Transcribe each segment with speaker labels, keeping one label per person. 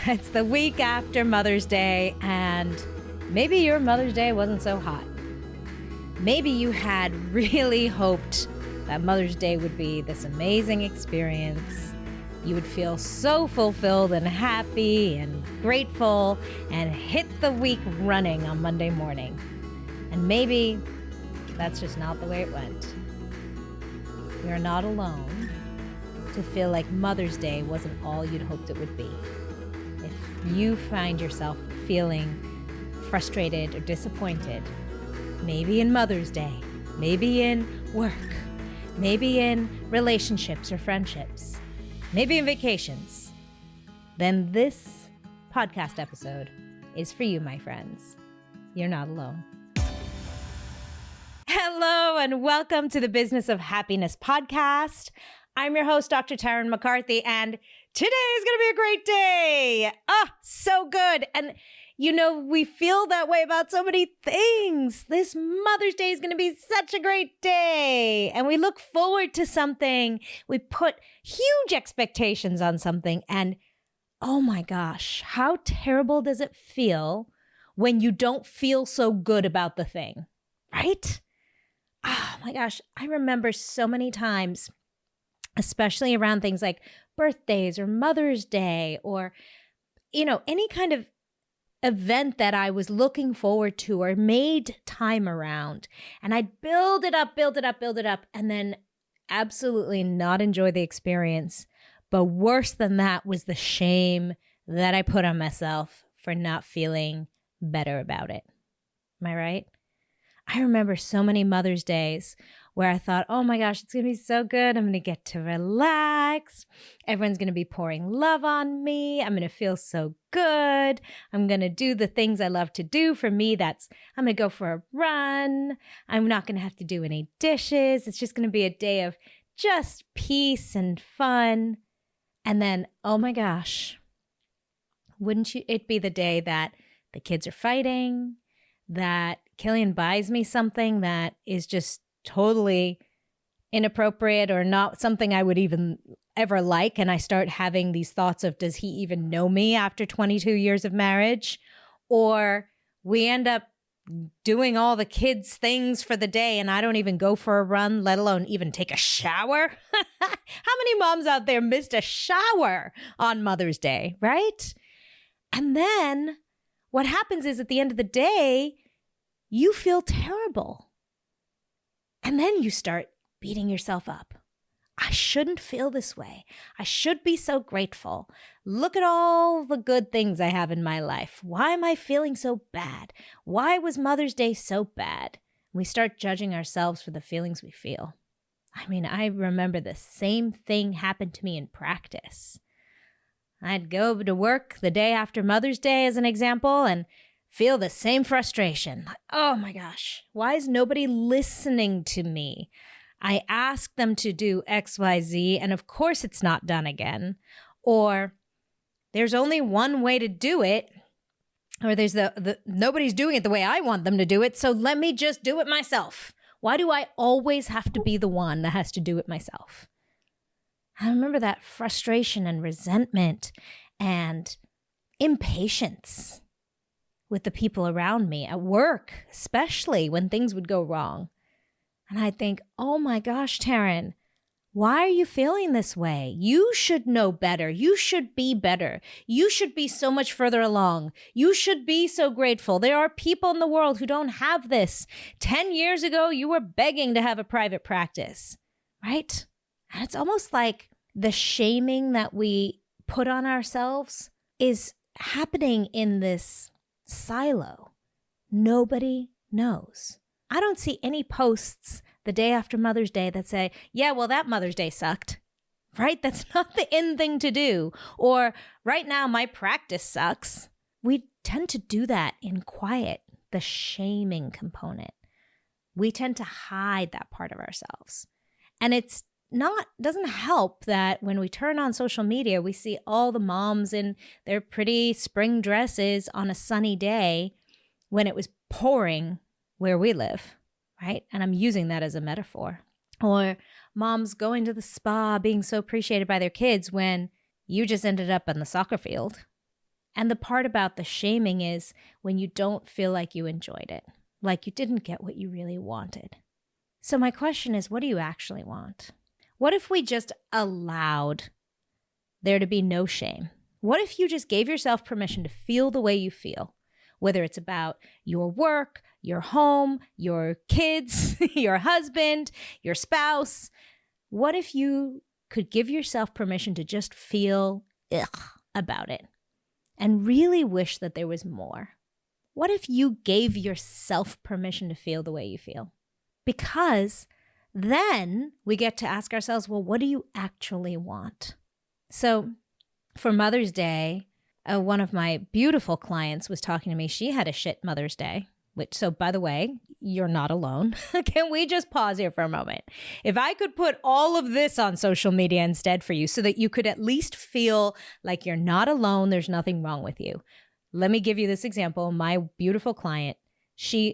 Speaker 1: It's the week after Mother's Day, and maybe your Mother's Day wasn't so hot. Maybe you had really hoped that Mother's Day would be this amazing experience. You would feel so fulfilled and happy and grateful and hit the week running on Monday morning. And maybe that's just not the way it went. You're not alone to feel like Mother's Day wasn't all you'd hoped it would be. If you find yourself feeling frustrated or disappointed, maybe in Mother's Day, maybe in work, maybe in relationships or friendships, maybe in vacations, then this podcast episode is for you, my friends. You're not alone. Hello and welcome to the Business of Happiness podcast. I'm your host, Dr. Tarryn MacCarthy, and today is going to be a great day. So good. And you know, we feel that way about so many things. This Mother's Day is going to be such a great day. And we look forward to something. We put huge expectations on something. And oh my gosh, how terrible does it feel when you don't feel so good about the thing, right? Oh my gosh, I remember so many times, especially around things like birthdays or Mother's Day or, you know, any kind of event that I was looking forward to or made time around. And I'd build it up, and then absolutely not enjoy the experience. But worse than that was the shame that I put on myself for not feeling better about it. Am I right? I remember so many Mother's Days where I thought, oh my gosh, it's going to be so good. I'm going to get to relax. Everyone's going to be pouring love on me. I'm going to feel so good. I'm going to do the things I love to do. For me, I'm going to go for a run. I'm not going to have to do any dishes. It's just going to be a day of just peace and fun. And then, oh my gosh, wouldn't it be the day that the kids are fighting, that Killian buys me something that is just totally inappropriate or not something I would even ever like. And I start having these thoughts of, does he even know me after 22 years of marriage? Or we end up doing all the kids' things for the day and I don't even go for a run, let alone even take a shower. How many moms out there missed a shower on Mother's Day, right? And then what happens is at the end of the day, you feel terrible. And then you start beating yourself up. I shouldn't feel this way. I should be so grateful. Look at all the good things I have in my life. Why am I feeling so bad? Why was Mother's Day so bad? We start judging ourselves for the feelings we feel. I mean, I remember the same thing happened to me in practice. I'd go to work the day after Mother's Day as an example and feel the same frustration. Oh my gosh, why is nobody listening to me? I asked them to do X, Y, Z, and of course it's not done again. Or there's only one way to do it, or there's nobody's doing it the way I want them to do it, so let me just do it myself. Why do I always have to be the one that has to do it myself? I remember that frustration and resentment and impatience with the people around me at work, especially when things would go wrong. And I'd think, oh my gosh, Tarryn, why are you feeling this way? You should know better. You should be better. You should be so much further along. You should be so grateful. There are people in the world who don't have this. 10 years ago, you were begging to have a private practice, right? And it's almost like the shaming that we put on ourselves is happening in this silo. Nobody knows. I don't see any posts the day after Mother's Day that say, yeah, well, that Mother's Day sucked, right? That's not the in thing to do. Or right now, my practice sucks. We tend to do that in quiet, the shaming component. We tend to hide that part of ourselves. And doesn't help that when we turn on social media, we see all the moms in their pretty spring dresses on a sunny day when it was pouring where we live, right? And I'm using that as a metaphor. Or moms going to the spa, being so appreciated by their kids when you just ended up on the soccer field, And the part about the shaming is when you don't feel like you enjoyed it, like you didn't get what you really wanted. So my question is, what do you actually want? What if we just allowed there to be no shame? What if you just gave yourself permission to feel the way you feel, whether it's about your work, your home, your kids, your husband, your spouse? What if you could give yourself permission to just feel about it and really wish that there was more? What if you gave yourself permission to feel the way you feel? Because then we get to ask ourselves, well, what do you actually want? So for Mother's Day, one of my beautiful clients was talking to me. She had a shit Mother's Day, so by the way, you're not alone. Can we just pause here for a moment? If I could put all of this on social media instead for you so that you could at least feel like you're not alone, there's nothing wrong with you. Let me give you this example. My beautiful client,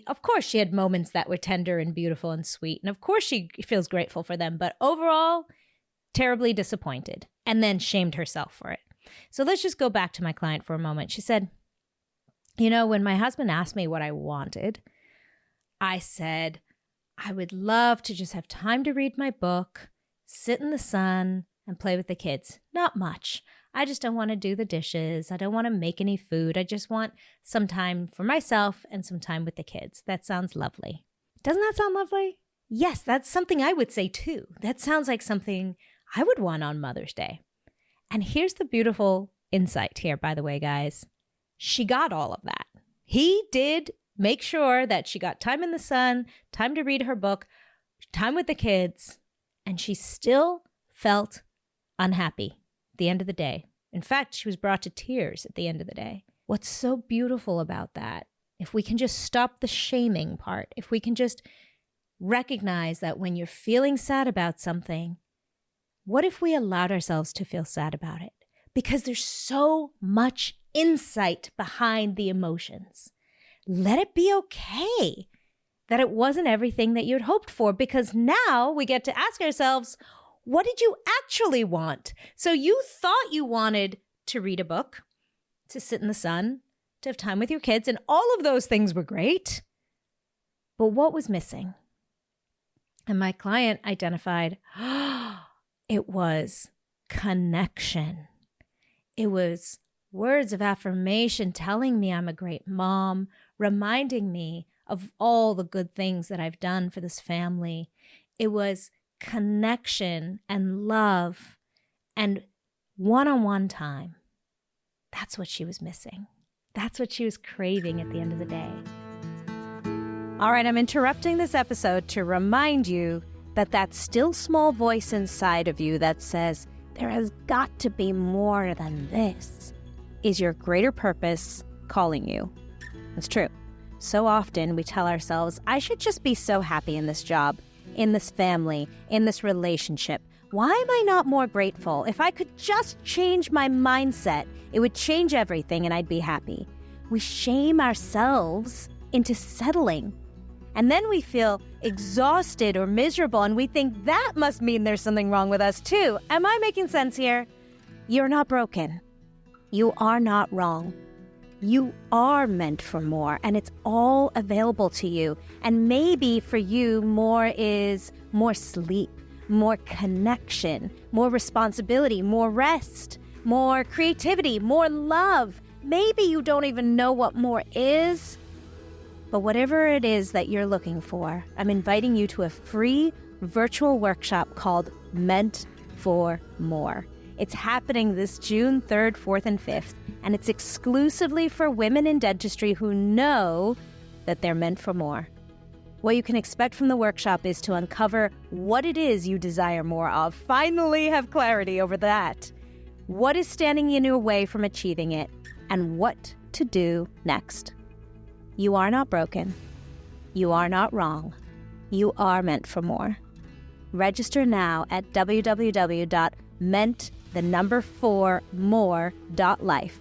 Speaker 1: of course, she had moments that were tender and beautiful and sweet. And of course, she feels grateful for them. But overall, terribly disappointed and then shamed herself for it. So let's just go back to my client for a moment. She said, when my husband asked me what I wanted, I said, I would love to just have time to read my book, sit in the sun, and play with the kids. Not much. I just don't want to do the dishes. I don't want to make any food. I just want some time for myself and some time with the kids. That sounds lovely. Doesn't that sound lovely? Yes, that's something I would say too. That sounds like something I would want on Mother's Day. And here's the beautiful insight here, by the way, guys. She got all of that. He did make sure that she got time in the sun, time to read her book, time with the kids, and she still felt unhappy at the end of the day. In fact, she was brought to tears at the end of the day. What's so beautiful about that, if we can just stop the shaming part, if we can just recognize that when you're feeling sad about something, what if we allowed ourselves to feel sad about it? Because there's so much insight behind the emotions. Let it be okay that it wasn't everything that you'd hoped for, because now we get to ask ourselves, what did you actually want? So you thought you wanted to read a book, to sit in the sun, to have time with your kids, and all of those things were great. But what was missing? And my client identified, it was connection. It was words of affirmation telling me I'm a great mom, reminding me of all the good things that I've done for this family. It was connection and love and one-on-one time. That's what she was missing. That's what she was craving at the end of the day. All right, I'm interrupting this episode to remind you that still small voice inside of you that says, there has got to be more than this, is your greater purpose calling you. It's true. So often we tell ourselves, I should just be so happy in this job, in this family, in this relationship. Why am I not more grateful? If I could just change my mindset, it would change everything and I'd be happy. We shame ourselves into settling. And then we feel exhausted or miserable, and we think that must mean there's something wrong with us too. Am I making sense here? You're not broken. You are not wrong. You are meant for more, and it's all available to you. And maybe for you, more is more sleep, more connection, more responsibility, more rest, more creativity, more love. Maybe you don't even know what more is. But whatever it is that you're looking for, I'm inviting you to a free virtual workshop called Meant for More. It's happening this June 3rd, 4th, and 5th, and it's exclusively for women in dentistry who know that they're meant for more. What you can expect from the workshop is to uncover what it is you desire more of, finally have clarity over that, what is standing in your way from achieving it, and what to do next. You are not broken. You are not wrong. You are meant for more. Register now at www.ment4more.life.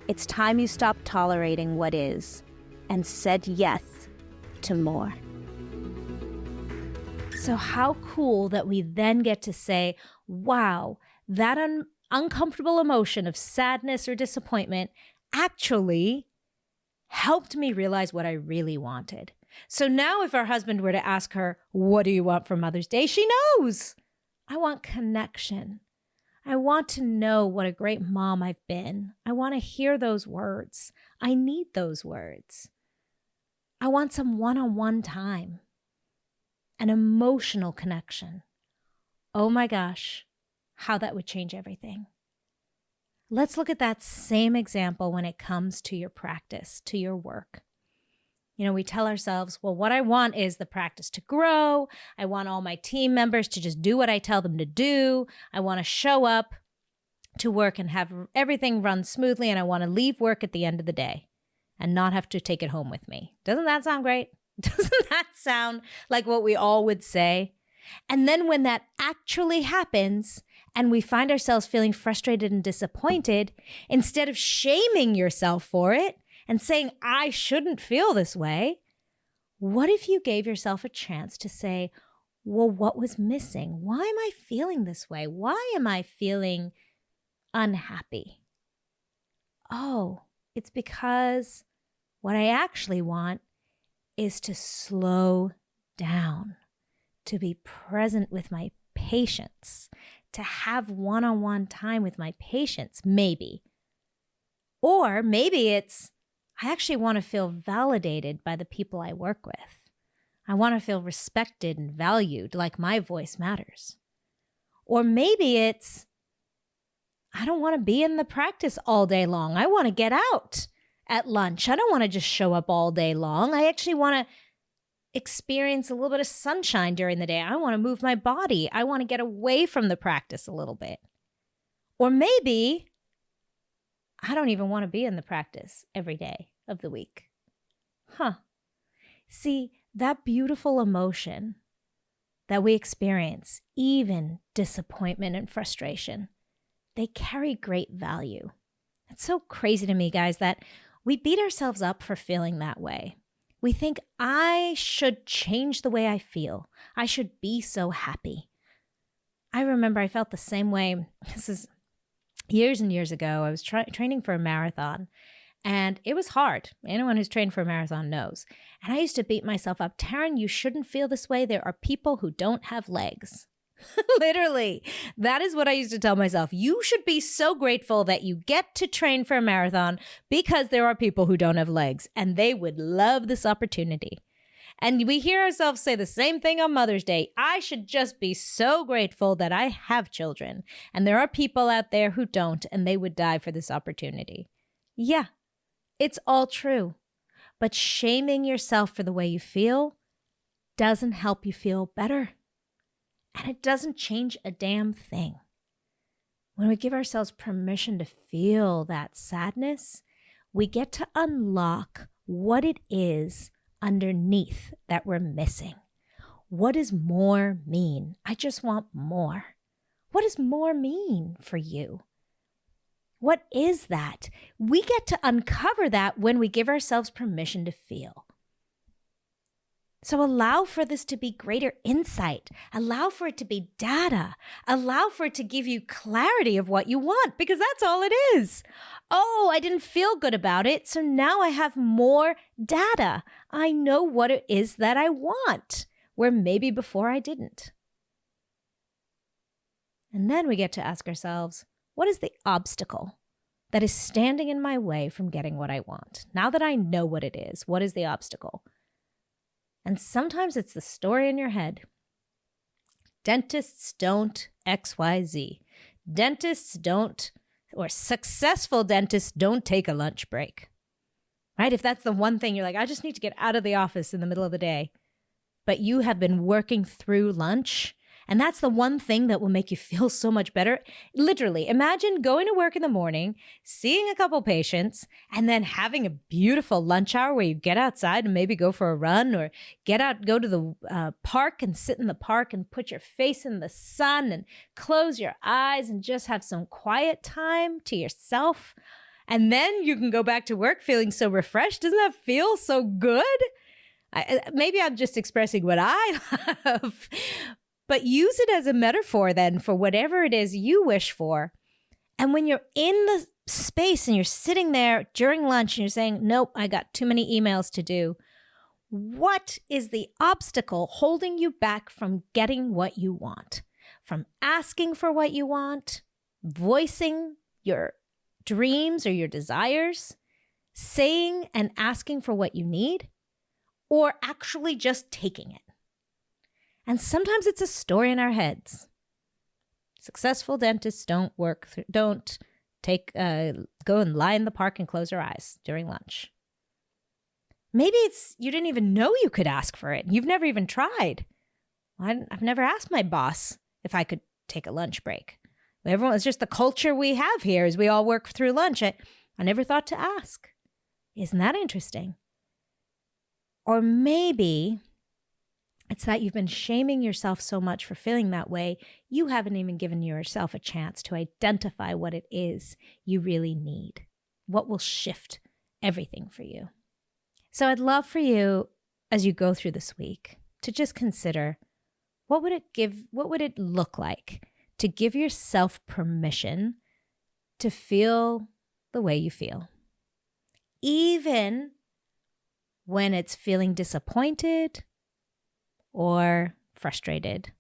Speaker 1: It's time you stopped tolerating what is and said yes to more. So how cool that we then get to say, wow, that uncomfortable emotion of sadness or disappointment actually helped me realize what I really wanted. So now if our husband were to ask her, what do you want for Mother's Day? She knows. I want connection. I want to know what a great mom I've been. I want to hear those words. I need those words. I want some one-on-one time, an emotional connection. Oh my gosh, how that would change everything. Let's look at that same example when it comes to your practice, to your work. You know, we tell ourselves, well, what I want is the practice to grow. I want all my team members to just do what I tell them to do. I want to show up to work and have everything run smoothly. And I want to leave work at the end of the day and not have to take it home with me. Doesn't that sound great? Doesn't that sound like what we all would say? And then when that actually happens and we find ourselves feeling frustrated and disappointed, instead of shaming yourself for it and saying, I shouldn't feel this way, what if you gave yourself a chance to say, well, what was missing? Why am I feeling this way? Why am I feeling unhappy? Oh, it's because what I actually want is to slow down, to be present with my patients, to have one-on-one time with my patients, maybe. Or maybe it's, I actually want to feel validated by the people I work with. I want to feel respected and valued, like my voice matters. Or maybe it's, I don't want to be in the practice all day long. I want to get out at lunch. I don't want to just show up all day long. I actually want to experience a little bit of sunshine during the day. I want to move my body. I want to get away from the practice a little bit. Or maybe I don't even want to be in the practice every day of the week. See, that beautiful emotion that we experience, even disappointment and frustration, they carry great value. It's so crazy to me, guys, that we beat ourselves up for feeling that way. We think, I should change the way I feel. I should be so happy. I remember I felt the same way. This is years and years ago. I was training for a marathon, and it was hard. Anyone who's trained for a marathon knows. And I used to beat myself up. Tarryn, you shouldn't feel this way. There are people who don't have legs. Literally, that is what I used to tell myself. You should be so grateful that you get to train for a marathon because there are people who don't have legs and they would love this opportunity. And we hear ourselves say the same thing on Mother's Day. I should just be so grateful that I have children and there are people out there who don't and they would die for this opportunity. Yeah, it's all true. But shaming yourself for the way you feel doesn't help you feel better. And it doesn't change a damn thing. When we give ourselves permission to feel that sadness, we get to unlock what it is underneath that we're missing. What does more mean? I just want more. What does more mean for you? What is that? We get to uncover that when we give ourselves permission to feel. So allow for this to be greater insight. Allow for it to be data. Allow for it to give you clarity of what you want, because that's all it is. Oh, I didn't feel good about it, so now I have more data. I know what it is that I want, where maybe before I didn't. And then we get to ask ourselves, what is the obstacle that is standing in my way from getting what I want? Now that I know what it is, what is the obstacle? And sometimes it's the story in your head. Dentists don't XYZ. Dentists don't, or successful dentists don't take a lunch break. Right? If that's the one thing you're like, I just need to get out of the office in the middle of the day. But you have been working through lunch. And that's the one thing that will make you feel so much better. Literally, imagine going to work in the morning, seeing a couple patients, and then having a beautiful lunch hour where you get outside and maybe go for a run or go to the park and sit in the park and put your face in the sun and close your eyes and just have some quiet time to yourself. And then you can go back to work feeling so refreshed. Doesn't that feel so good? Maybe I'm just expressing what I love. But use it as a metaphor then for whatever it is you wish for. And when you're in the space and you're sitting there during lunch and you're saying, nope, I got too many emails to do. What is the obstacle holding you back from getting what you want? From asking for what you want, voicing your dreams or your desires, saying and asking for what you need, or actually just taking it? And sometimes it's a story in our heads. Successful dentists don't go and lie in the park and close their eyes during lunch. Maybe it's you didn't even know you could ask for it. You've never even tried. I've never asked my boss if I could take a lunch break. It's just the culture we have here is we all work through lunch. I never thought to ask. Isn't that interesting? Or maybe it's that you've been shaming yourself so much for feeling that way, you haven't even given yourself a chance to identify what it is you really need, what will shift everything for you. So I'd love for you, as you go through this week, to just consider what would it look like to give yourself permission to feel the way you feel, even when it's feeling disappointed or frustrated,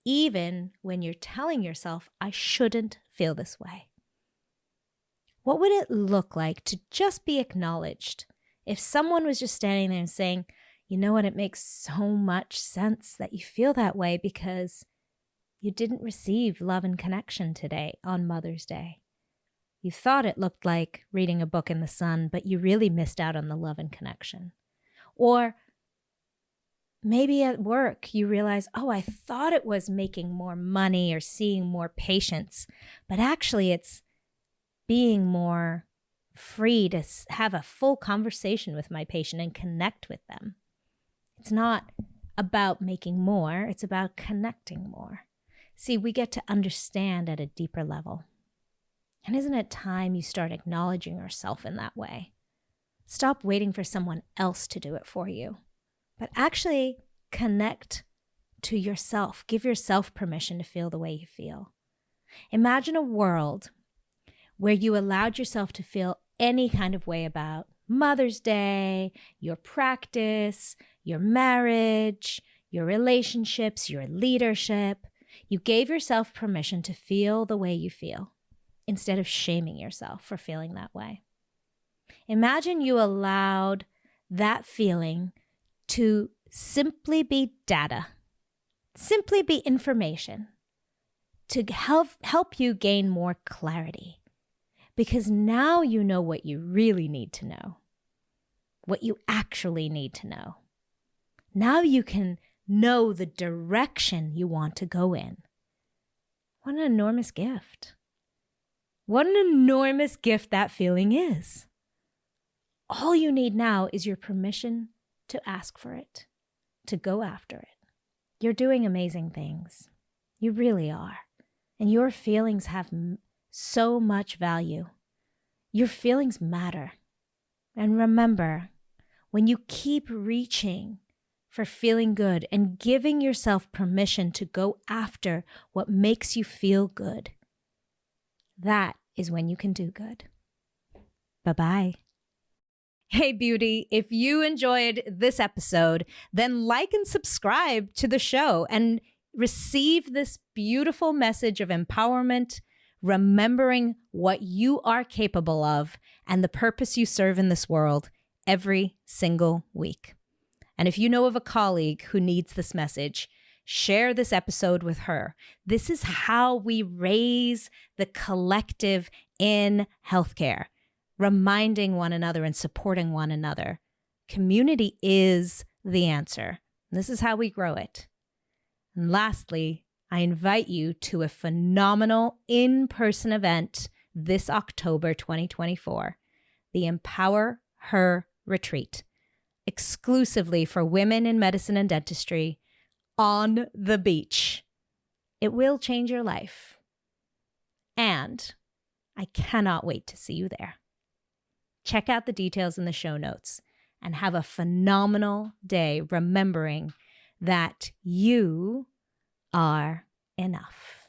Speaker 1: even when you're telling yourself, I shouldn't feel this way. What would it look like to just be acknowledged if someone was just standing there and saying, you know what, it makes so much sense that you feel that way because you didn't receive love and connection today on Mother's Day. You thought it looked like reading a book in the sun, but you really missed out on the love and connection. Or maybe at work you realize, oh, I thought it was making more money or seeing more patients, but actually it's being more free to have a full conversation with my patient and connect with them. It's not about making more, it's about connecting more. See, we get to understand at a deeper level. And isn't it time you start acknowledging yourself in that way? Stop waiting for someone else to do it for you, but actually connect to yourself. Give yourself permission to feel the way you feel. Imagine a world where you allowed yourself to feel any kind of way about Mother's Day, your practice, your marriage, your relationships, your leadership. You gave yourself permission to feel the way you feel instead of shaming yourself for feeling that way. Imagine you allowed that feeling to simply be data, simply be information to help you gain more clarity. Because now you know what you really need to know, what you actually need to know. Now you can know the direction you want to go in. What an enormous gift. What an enormous gift that feeling is. All you need now is your permission to ask for it, to go after it. You're doing amazing things. You really are. And your feelings have so much value. Your feelings matter. And remember, when you keep reaching for feeling good and giving yourself permission to go after what makes you feel good, that is when you can do good. Bye-bye. Hey, beauty, if you enjoyed this episode, then like and subscribe to the show and receive this beautiful message of empowerment, remembering what you are capable of and the purpose you serve in this world every single week. And if you know of a colleague who needs this message, share this episode with her. This is how we raise the collective in healthcare, reminding one another and supporting one another. Community is the answer. This is how we grow it. And lastly, I invite you to a phenomenal in-person event this October 2024, the Empower Her Retreat, exclusively for women in medicine and dentistry on the beach. It will change your life. And I cannot wait to see you there. Check out the details in the show notes and have a phenomenal day remembering that you are enough.